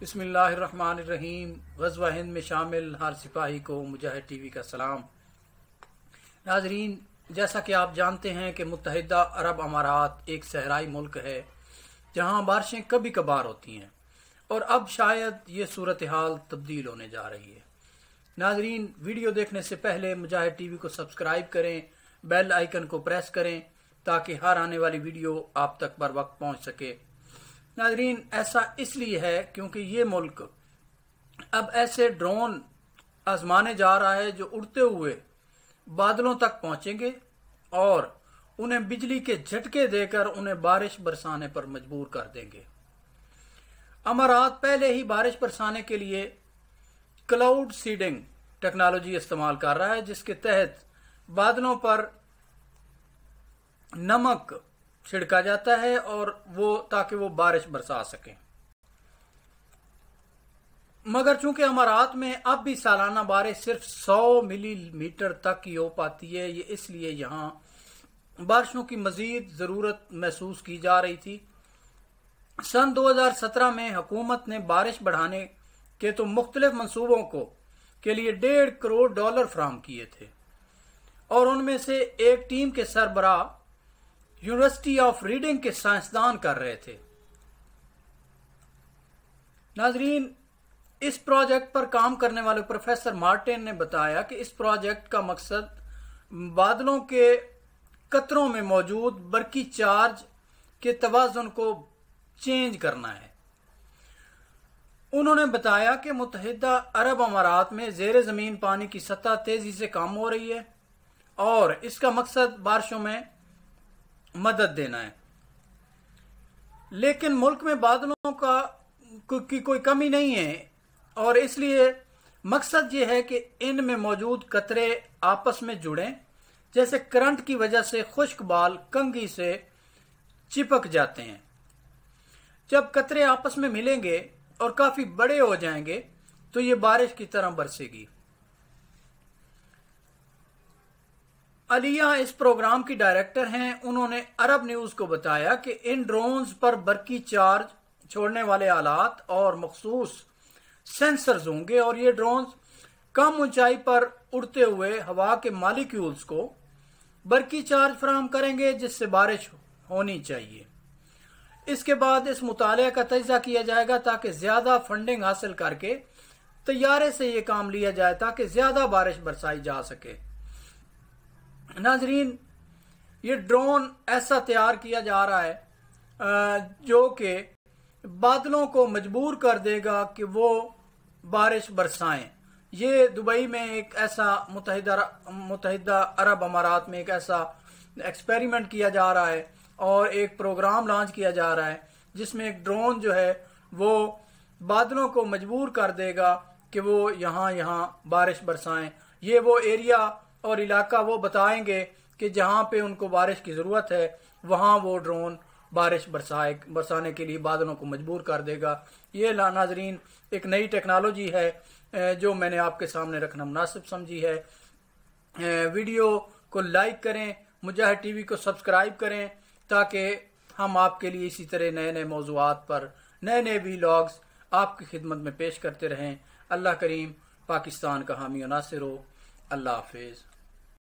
बिस्मिल्लाहिर्रहमानिर्रहीम। ग़ज़वा हिंद में शामिल हर सिपाही को मुजाहिद टीवी का सलाम। नाजरीन, जैसा कि आप जानते हैं कि मुत्तहिदा अरब अमारात एक सहराई मुल्क है जहां बारिशें कभी कभार होती हैं और अब शायद ये सूरत हाल तब्दील होने जा रही है। नाजरीन, वीडियो देखने से पहले मुजाहिद टीवी को सब्सक्राइब करें, बेल आइकन को प्रेस करें ताकि हर आने वाली वीडियो आप तक बर वक्त पहुंच सके। नाजरीन, ऐसा इसलिए है क्योंकि ये मुल्क अब ऐसे ड्रोन आजमाने जा रहा है जो उड़ते हुए बादलों तक पहुंचेंगे और उन्हें बिजली के झटके देकर उन्हें बारिश बरसाने पर मजबूर कर देंगे। अमारात पहले ही बारिश बरसाने के लिए क्लाउड सीडिंग टेक्नोलॉजी इस्तेमाल कर रहा है, जिसके तहत बादलों पर नमक छिड़का जाता है और ताकि वो बारिश बरसा सके। मगर चूंकि अमारात में अब भी सालाना बारिश सिर्फ 100 मिलीमीटर तक ही हो पाती है, ये इसलिए यहाँ बारिशों की मजीद जरूरत महसूस की जा रही थी। सन 2017 में हुकूमत ने बारिश बढ़ाने के तो मुख्तलिफ मंसूबों के लिए $1.5 करोड़ फराहम किए थे और उनमें से एक टीम के सरबराह यूनिवर्सिटी ऑफ रीडिंग के साइंसदान कर रहे थे। नाजरीन, इस प्रोजेक्ट पर काम करने वाले प्रोफेसर मार्टिन ने बताया कि इस प्रोजेक्ट का मकसद बादलों के कतरों में मौजूद बरकी चार्ज के तवाज़ुन को चेंज करना है। उन्होंने बताया कि मुत्तहिदा अरब अमारात में ज़ेरे ज़मीन पानी की सतह तेजी से कम हो रही है और इसका मकसद बारिशों में मदद देना है। लेकिन मुल्क में बादलों की कोई कमी नहीं है और इसलिए मकसद ये है कि इनमें मौजूद कतरे आपस में जुड़ें, जैसे करंट की वजह से खुश्क बाल कंघी से चिपक जाते हैं। जब कतरे आपस में मिलेंगे और काफी बड़े हो जाएंगे तो ये बारिश की तरह बरसेगी। अलिया इस प्रोग्राम की डायरेक्टर हैं। उन्होंने अरब न्यूज को बताया कि इन ड्रोन्स पर बरकी चार्ज छोड़ने वाले आलात और मखसूस सेंसर्स होंगे और ये ड्रोन्स कम ऊंचाई पर उड़ते हुए हवा के मॉलिक्यूल्स को बरकी चार्ज फराहम करेंगे जिससे बारिश होनी चाहिए। इसके बाद इस मुताले का तजज़िया किया जाएगा ताकि ज्यादा फंडिंग हासिल करके तैयारे से ये काम लिया जाए ताकि ज्यादा बारिश बरसाई जा सके। नाजरीन, ये ड्रोन ऐसा तैयार किया जा रहा है जो कि बादलों को मजबूर कर देगा कि वो बारिश बरसाएं। ये दुबई में एक ऐसा मुत्तहिदा अरब अमारात में एक ऐसा एक्सपेरिमेंट किया जा रहा है और एक प्रोग्राम लॉन्च किया जा रहा है जिसमें एक ड्रोन जो है वो बादलों को मजबूर कर देगा कि वो यहाँ बारिश बरसाएं। ये वो एरिया और इलाका वो बताएंगे कि जहां पे उनको बारिश की जरूरत है वहां वो ड्रोन बारिश बरसाने के लिए बादलों को मजबूर कर देगा। ये नाजरीन एक नई टेक्नोलॉजी है जो मैंने आपके सामने रखना मुनासिब समझी है। वीडियो को लाइक करें, मुजाहिद टीवी को सब्सक्राइब करें ताकि हम आपके लिए इसी तरह नए नए मौज़ूआत पर नए नए व्लॉग्स आपकी खिदमत में पेश करते रहें। अल्लाह करीम पाकिस्तान का हामी और नासिर हो। अल्लाह हाफिज़।